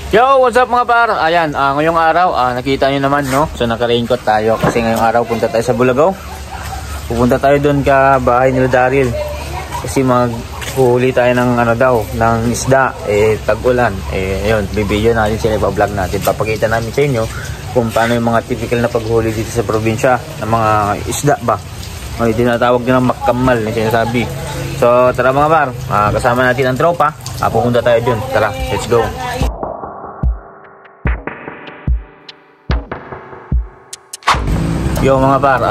Yo, what's up mga par? Ayan, ngayong araw, nakita nyo naman, no? So naka-raincoat tayo kasi ngayong araw punta tayo sa Bulagaw. Pupunta tayo doon ka bahay nila Daryl. Kasi maghuhuli tayo ng ng isda, tag-ulan. Ayun, bibideo natin sila, ipa-vlog natin. Papakita namin sa inyo kung paano yung mga typical na paghuli dito sa probinsya ng mga isda ba. May tinatawag nilang makamal na sinasabi. So tara mga par, kasama natin ang tropa. Pupunta tayo doon. Tara, let's go. Yo mga par,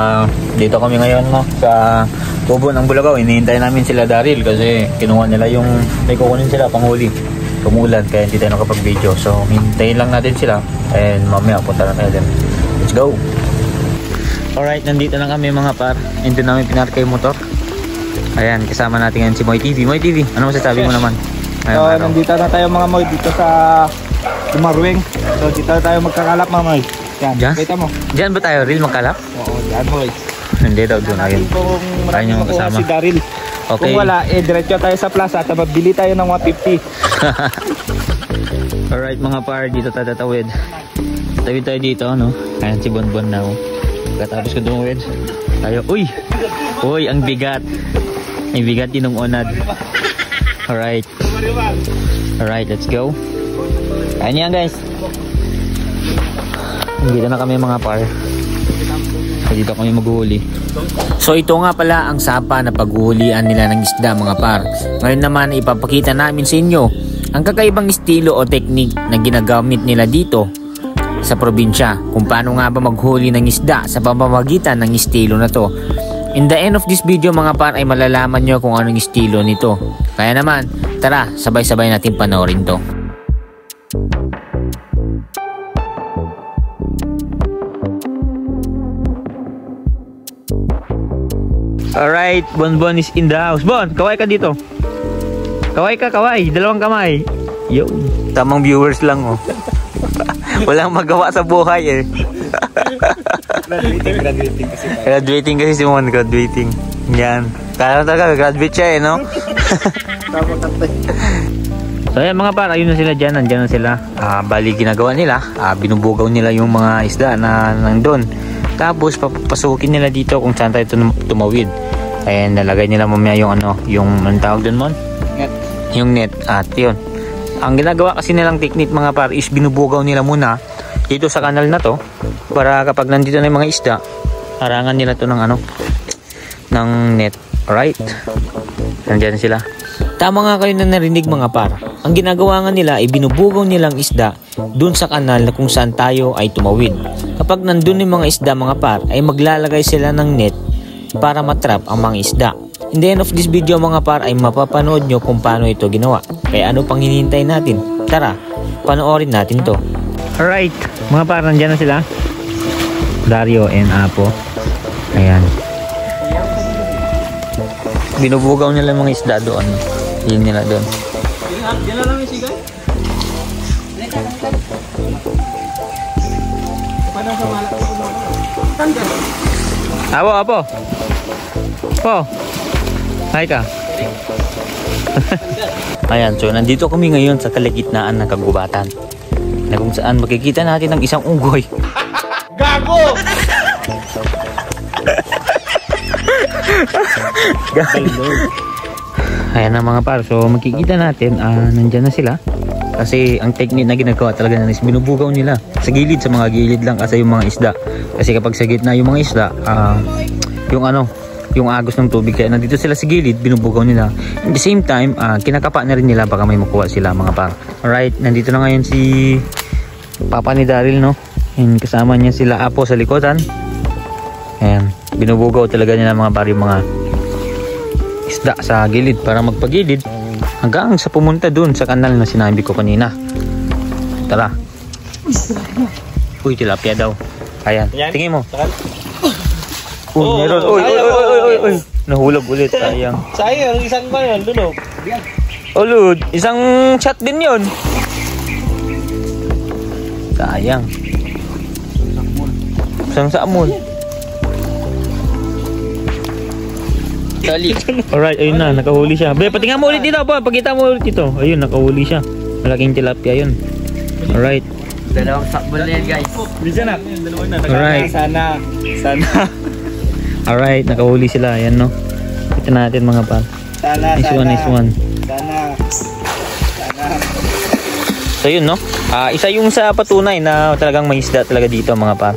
dito kami ngayon, no, sa tubo ng Bulagaw. Hinihintay namin sila Daryl kasi kinuha nila yung may kukunin sila panghuli. Tumulan kaya hindi tayo nakapag-video. So hintayin lang natin sila and mamaya punta na tayo din. Let's go. Alright, nandito na kami mga par. Ito namin pinarka yung motor. Ayan, kasama natin ngayon si Moy TV. Moy TV, ano masasabi mo naman? So nandito na tayo mga Moy dito sa Tumarwing. So dito na tayo magkakalap mga Moy. Yan, kita mo. Diyan ba tayo, Real, magkalap? Oo, diyan Moy. Hindi daw doon, ayun. Ayun yung kasama. Si Daryl. Okay. Kung wala, diretso tayo sa plaza at mabili tayo ng 150. Alright mga par, dito tayo tatawid. Tawid tayo dito, no? Ayan si Bonbon na. Katapos ko tumawid tayo. Uy! Uy, ang bigat. Ang bigat din ng onad. Alright. Alright, let's go. Ayan yan guys. Dito na kami mga par. Dito kami maghuhuli. So ito nga pala ang sapa na paghuhulian nila ng isda mga par. Ngayon naman ipapakita namin sa inyo ang kakaibang estilo o technique na ginagamit nila dito sa probinsya. Kung paano nga ba maghuli ng isda sa pamamagitan ng estilo na to. In the end of this video mga par ay malalaman nyo kung anong estilo nito. Kaya naman, tara sabay-sabay natin panoorin to. Alright, Bonbon is in the house. Bon, kaway ka dito. Kaway ka, kaway. Dalawang kamay. Yo. Tamang viewers lang, oh. Walang magawa sa buhay, eh. Graduating kasi. Graduating kasi si Mon, graduating. Yan. Kaya talaga, graduate siya, eh, no? So, ayan mga par, ayun na sila dyan. Nandyan na sila. Bali, ginagawa nila. Binubugaw nila yung mga isda na nandun. Tapos papasukin nila dito kung saan tayo tumawid. Ayan, nalagay nila mamaya yung yung anong tawag doon, Mon? Net. Yung net. At yun. Ang ginagawa kasi nilang technique mga par is binubugaw nila muna dito sa kanal na to para kapag nandito na yung mga isda, harangan nila to ng ng net. Alright? Nandiyan sila. Tama nga kayo na narinig mga par. Ang ginagawa nga nila ay binubugaw nilang isda dun sa kanal na kung saan tayo ay tumawid. Kapag nandun yung mga isda mga par ay maglalagay sila ng net para matrap ang mga isda. In the end of this video mga par ay mapapanood nyo kung paano ito ginawa. Kaya ano pang hinihintay natin? Tara, panoorin natin to. Alright, mga par, nandyan na sila. Dario and Apo. Ayan. Binubugaw nila mga isda doon. Yun nila doon. Yan na lang yung sigay. Paano sa malak ko? Apo, Apo. Po. Hi ka. Ayan, so nandito kami ngayon sa kalagitnaan ng kagubatan. Na kung saan makikita natin ang isang unggoy. Gago! Ayan na mga par, so makikita natin nandyan na sila. Kasi ang technique na ginagawa talaga na is binubugaw nila sa gilid, sa mga gilid lang kasi yung mga isda. Kasi kapag sa gitna yung mga isda, yung agos ng tubig, kaya nandito sila sa gilid, binubugaw nila. At the same time, kinakapa na rin nila baka may makuha sila mga par. Alright, nandito na ngayon si Papa ni Daryl, no? And kasama niya sila Apo sa likotan. Ayan, binubugaw talaga nila mga par yung mga isda sa gilid para magpagilid hanggang sa pumunta dun sa kanal na sinabi ko kanina. Tara. Uy, tilapia daw. Ayan, tingin mo. Meron. Uy. Nahulog ulit. Sayang. Sayang, isang ba yun? Lunog. Lud, isang shot din yun. Sayang. Isang saamon. Alright, ayun na, nakahuli siya. Be, patingnan mo ulit dito, po. Pakita mo ulit dito. Ayun, nakahuli siya. Malaking tilapia yun. Alright. Dalawang sakbol na yan, guys. Bisa na. Alright. Sana. Alright, nakahuli sila. Ayan, no. Ito natin mga par. Sana. Nice one, nice one. Sana. So yun, no. Isa yung sa patunay na talagang may isda talaga dito mga par.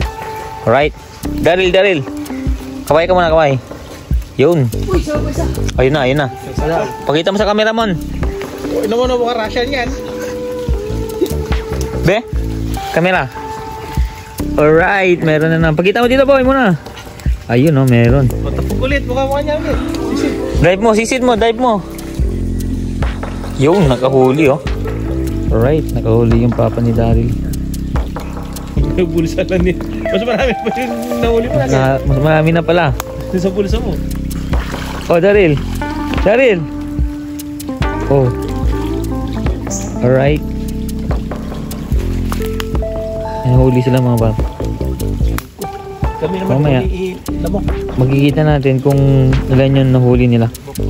Alright. Daryl. Kaway ka muna, kaway. Yun. Ayun na. Pakita mo sa camera mon. Ano mo na buka Russian yan? Be? Camera. Alright, meron na. Pakita mo dito, boy, muna. Ayun, no, meron. Matapog ulit, mukha niya ulit. Sisid mo. Yung nakahuli, oh. Alright, nakahuli yung papa ni Daryl. Bulsa lang din. Mas marami pa yung nahuli pa. Mas marami na pala. Sa bulsa mo. Oh, Daryl. Oh. Alright. Nahuli sila mga bata. Kami naman Mamaya. lamok. Makikita natin kung ilan yung nahuli nila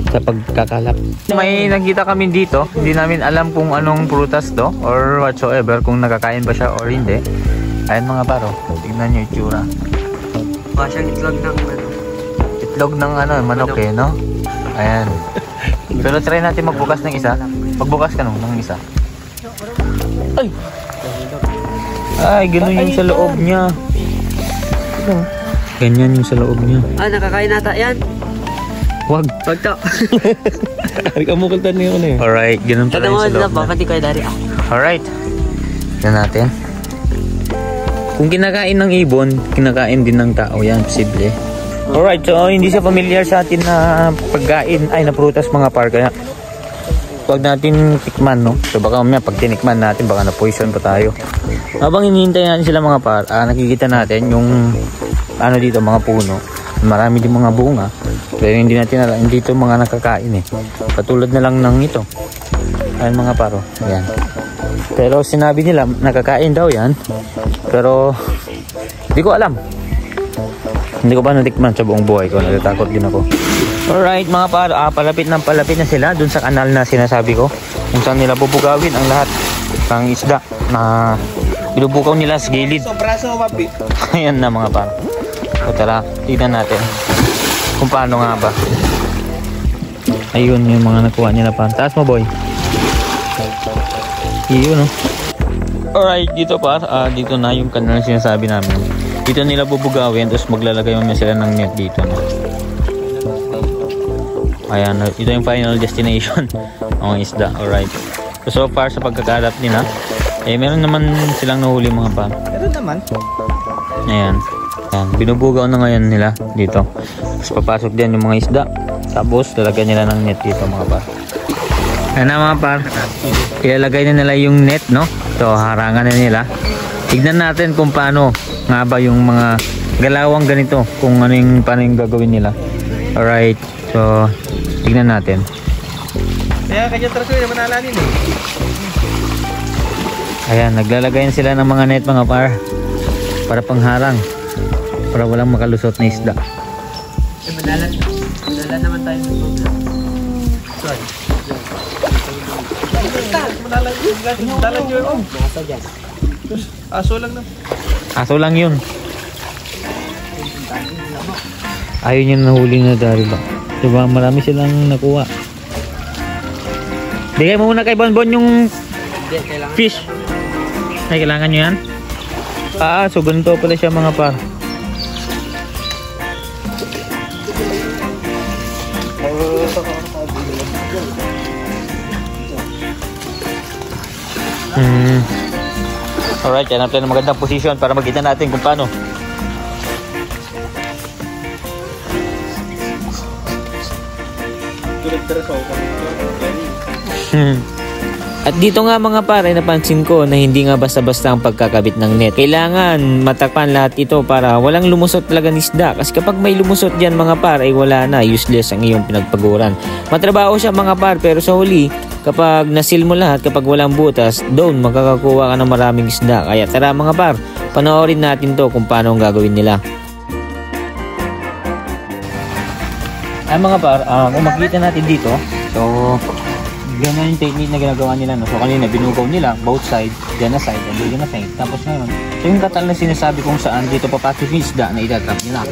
sa pagkakalap. May nakita kami dito. Hindi namin alam kung anong prutas to or whatsoever, kung nakakain ba siya or hindi. Ayan mga paro, tignan nyo yung itsura. Siyang itlog ng ano. Itlog ng manok eh, no? Ayan. Pero try natin magbukas ng isa. Magbukas ka ng isa. Ay, ganun yung sa loob niya. Ganyan yung sa loob niya. Nakakain nata yan. Wag. Wag to. Ay, kamukultan niyo na yun. Alright, ganun pala yung sa loob niya. Pati kayo dari. Alright. Yan natin. Kung kinakain ng ibon, kinakain din ng tao yan, posible. Alright, so hindi siya familiar sa atin na pagkain, na prutas mga par, kaya huwag natin tikman, no? So baka mamaya pag tinikman natin, baka na-poison pa tayo. Habang hinihintay natin sila mga par, nakikita natin yung dito, mga puno. Marami din mga bunga, pero hindi natin alam, hindi ito mga nakakain eh. Katulad na lang ng ito. Ayan mga paro, ayan. Pero sinabi nila nakakain daw yan, pero hindi ko alam. Hindi ko pa natikman sa buong buhay ko, natatakot din ako. Alright mga paro, palapit na sila dun sa kanal na sinasabi ko, kung saan nila bubugawin ang lahat ng isda na binubugaw nila sa gilid. Braso mapit. Ayan na mga paro. So tara, tignan natin kung paano nga ba. Ayun yung mga nakuha nila pa. Taas mo boy. Iyon, no? Alright, dito pa. Dito na yung kanal na sinasabi namin. Dito nila bubugawin, tapos maglalagay mo sila ng net dito, no? Ayan, ito yung final destination ng isda. Alright. So far sa pagkakalat nila, meron naman silang nahuli mga pa. Meron naman. Ayan. Ayan. Binubugaw na ngayon nila dito. Tapos papasok din yung mga isda. Tapos lalagyan nila ng net dito mga pa. Ayan na mga par, ilalagay na nila yung net, no? So harangan na nila. Tignan natin kung paano nga ba yung mga galawang ganito, kung paano yung gagawin nila. Alright, so tignan natin. Kaya kanya traso yung manalanin eh. Ayan, naglalagay sila ng mga net mga par, para pangharang, para walang makalusot na isda. Madala naman tayo ng program. Sorry. Dalan nyo yun. Nasa dyan. Aso lang na. Aso lang yun. Ayun yung nahuli na Daryl ba? Diba marami silang nakuha. Bigay mo muna kay Bonbon yung fish. Ay, kailangan nyo yan? So ganito pala siya mga par. Alright, yan natin ng magandang position para makita natin kung paano. At dito nga mga pare, napansin ko na hindi nga basta-basta ang pagkakabit ng net. Kailangan matakpan lahat ito para walang lumusot talaga ng isda. Kasi kapag may lumusot dyan mga pare, ay wala na, useless ang iyong pinagpaguran. Matrabaho siya mga pare, pero sa huli, kapag nasil mo lahat, kapag walang butas, doon makakakuha ka ng maraming isda. Kaya tara mga par, panoorin natin to kung paano ang gagawin nila. Ay mga par, kung makikita natin dito, so ganyan yung technique na ginagawa nila, no? So kanina binugaw nila both side, dyan na side, and dyan na side. Tapos ngayon, so yung katal na sinasabi kung saan dito papasok yung isda na itatrap nila.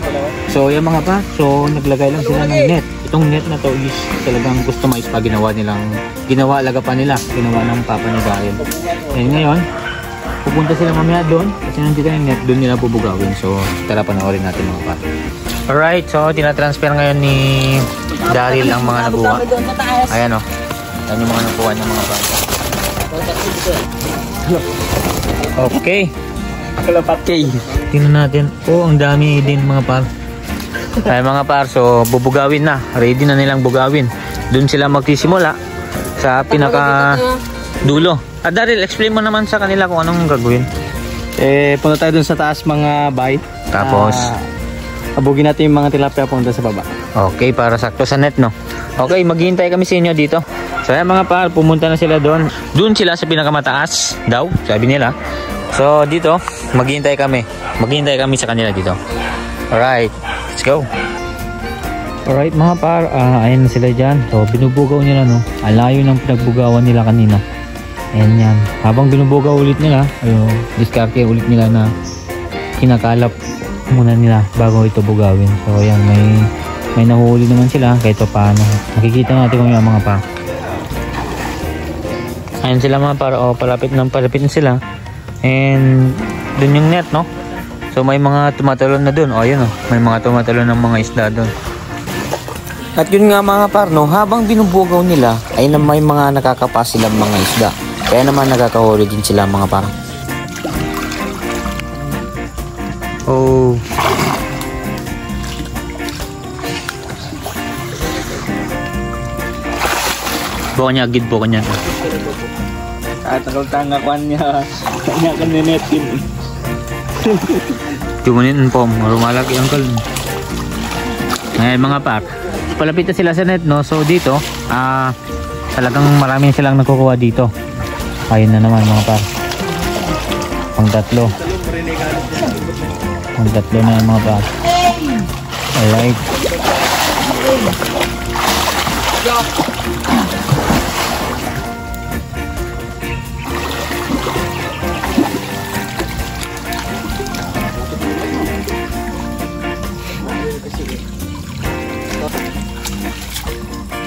So yung mga pa, so naglagay lang sila ng net. Itong net na to is talagang customized pa, ginawa alaga pa nila, ginawa ng papa ni Daryl. And ngayon, pupunta sila mamaya doon kasi nandito yung net, doon nila bubugawin. So tara panoorin natin mga pa. Alright, so tinatransfer ngayon ni Daryl ang mga nabuha. Ayan o. Ayan yung mga nakuha ng mga bata. Okay. Okay. Tingnan natin. Oh, ang dami din mga par. Ay mga par, so bubugawin na. Ready na nilang bugawin. Doon sila magsisimula sa pinaka dulo. Daryl, explain mo naman sa kanila kung anong gagawin. Punta tayo dun sa taas mga bay. Tapos abugin natin yung mga tilapia punta sa baba. okay, para sakto sa net, no? Okay, maghihintay kami sa inyo dito. So ayan mga par, pumunta na sila doon. Doon sila sa pinakamataas daw, sabi nila. So dito, maghihintay kami. Maghihintay kami sa kanila dito. Alright, let's go. Alright mga par, ayan na sila dyan. So binubugaw nila, no? Alayo ng pinagbugawan nila kanina. Ayan yan. Habang binubugaw ulit nila, ayun, diskarte ulit nila na kinakalap muna nila bago ito bugawin. So ayan, may nahuli naman sila kahit paano. Nakikita natin kung yung mga pa. Ayan sila mga para, palapit na sila. And dun yung net, no? So may mga tumatalon na dun. Ayun, may mga tumatalon ng mga isda dun. At yun nga mga par, no, habang binubugaw nila ay na may mga nakakapa silang mga isda. Kaya naman nakakahuli din sila mga par. Oh. Buka niya, gid buka niya. At nakaltanga kwan niya. Kanya ka ninetin. Tumunin po, rumalaki ang kalun. Ngayon mga par, palapit na sila sa net, no? So dito, talagang maraming silang nakukuha dito. Ayun na naman mga par. Pang tatlo. Pang tatlo na yung mga par. Alright.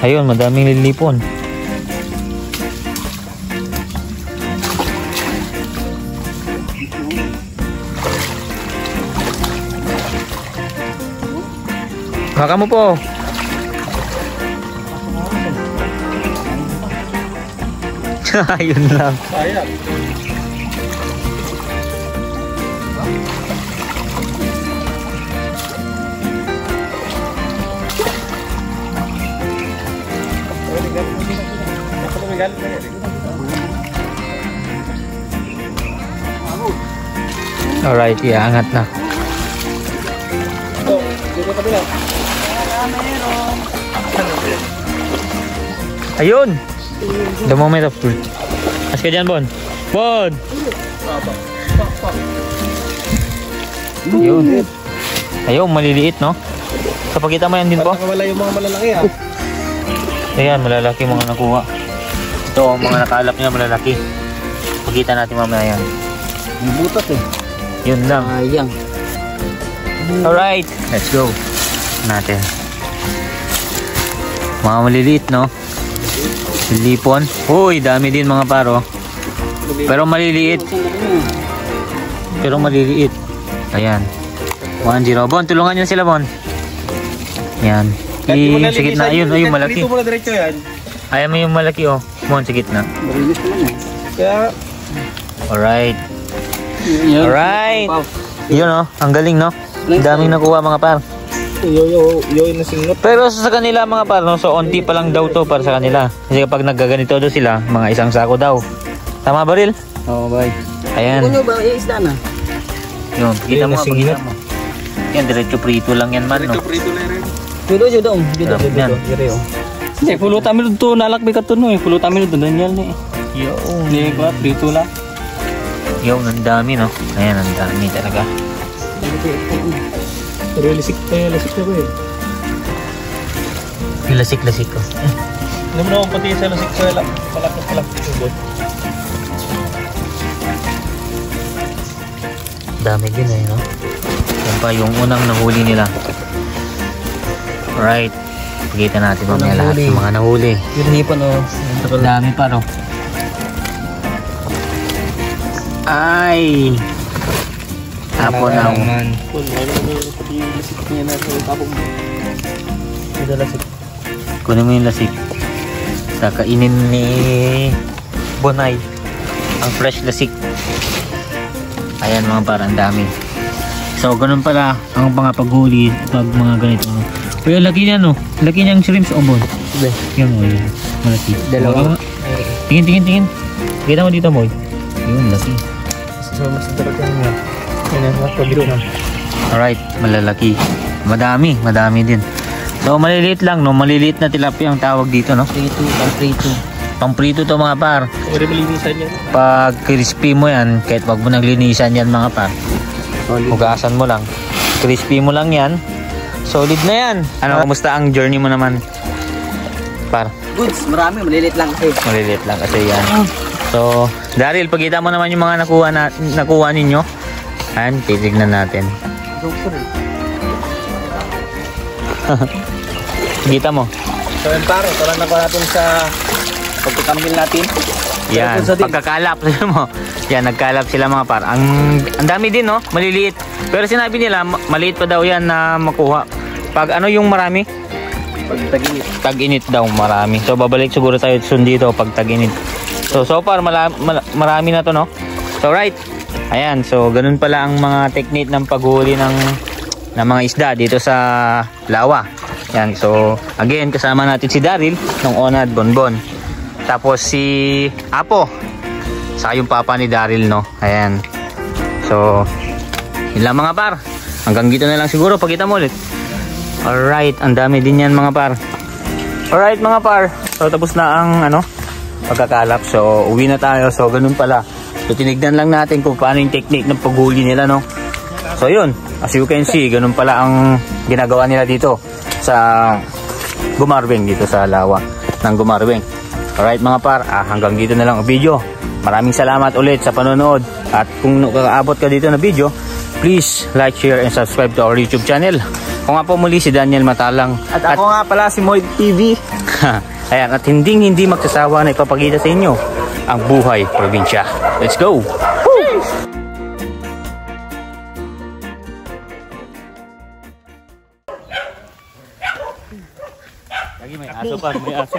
Ayun, madaming lilipon. Baka mo po. Ayun lang. Ayan. Alright, iangat na. Ayun! The moment of truth. As ka dyan, Bon. Bon! Ayun. Ayun, maliliit, no? So, pakita mo yan din po. Wala yung mga malalaki, ha? Ayan, malalaki mga nakuha. Ito, mga nakalap niya malalaki. Pakita natin mamaya yan. Yung butas, eh. Yun lang. Ayang. Alright, let's go. Natin. Mga maliliit, no? Lipon. Uy, dami din mga paro. Pero maliliit. Pero maliliit. Ayan. 1-0. Bon, tulungan nyo sila, Bon. Yan. Sa gitna. Ayun, ayun, malaki. Dito mo na diretso yan. Ayan mo yung malaki, oh. Bon, sa gitna. Kaya, alright. Alright. Yun, oh. Ang galing, no? Daming nakuha mga par. yo na singot. Pero sa kanila mga par, no? So onti pa lang daw to para sa kanila. Kasi kapag naggaganito daw sila, mga isang sako daw. Tama ba, Ril? Oo, bye. Ayan. Ano ba yung isda na? Yun, kita mo, pagkita mo. Yan, diretso prito lang yan man, no? Prito na rin. Judo. Hindi, pulutan mo ito, nalakbi ka ito, no? Pulutan mo ito, Daniel, eh. Yo. Hindi ko, prito lang. Yo, ang dami, no? Ayan, ang dami talaga. Pero lasik na ba eh? Lasik ko. Hindi mo na akong pati sa lasik sa lang. Palakot. Dami din eh, no? Yan pa yung unang nahuli nila. Alright. Pagkita natin mamaya lahat ng mga nahuli. Yung hipan o. Dami pa, no? Ay! Tapo na. Kunin mo yung lasik. Sa kainin ni Bonay. Ang fresh lasik. Ayan mga parang dami. So ganun pala ang mga paghuli pag mga ganito. No? Pero laki niya no. Laki niyang shrimps o bon. Yan mo yun. Malaki. Dalawa. Tingin. Kita mo dito boy. Yun laki. Mas talaga nga. Alright, malalaki. Madami din. So maliliit lang no. Maliliit na tilapia ang tawag dito no. Pamprito to mga par. Pwede malinisan yan. Pag crispy mo yan, kahit wag mo naglinisan yan mga par. Hugasan mo lang. Crispy mo lang yan. Solid na yan. Ano, kumusta ang journey mo naman? Par. Goods, marami. Malilit lang kasi. Maliliit lang kasi yan. So, Daryl, pagkita mo naman yung mga nakuha ninyo. Ayan, titignan natin. Kita mo. So yun pare, parang nakuha natin sa pagkakamil natin. Yan, pagkakalap mo. Yan, nagkalap sila mga par. Ang dami din, no? Maliliit. Pero sinabi nila, maliit pa daw yan na makuha. Pag ano yung marami? Pag tag-init. Tag-init daw marami. So, babalik siguro tayo dito pag tag-init. So far, marami na to, no? So, right. Ayan, so, ganun pala ang mga technique ng paghuli ng mga isda dito sa lawa. Yan, so, again, kasama natin si Daryl ng Onad Bonbon. Tapos si Apo. Saka yung papa ni Daryl, no? Ayan. So, yun lang mga par. Hanggang dito na lang siguro. Pagkita mo ulit. Alright, ang dami din yan mga par. Alright mga par. So, tapos na ang pagkakalap. So, uwi na tayo. So, ganun pala. So, tinignan lang natin kung paano yung technique ng paghuli nila, no? So, yun. As you can see, ganun pala ang ginagawa nila dito sa Gumarweng, dito sa lawa ng Gumarweng. Alright mga par, hanggang dito na lang ang video. Maraming salamat ulit sa panonood. At kung nakakaabot ka dito na video, please like, share, and subscribe to our YouTube channel. Ako nga po muli si Daniel Matalang. At ako nga pala si Moy TV. Ayan, at hindi magsasawa na ipapakita sa inyo ang buhay probinsya. Let's go! Lagi may aso pa, may aso.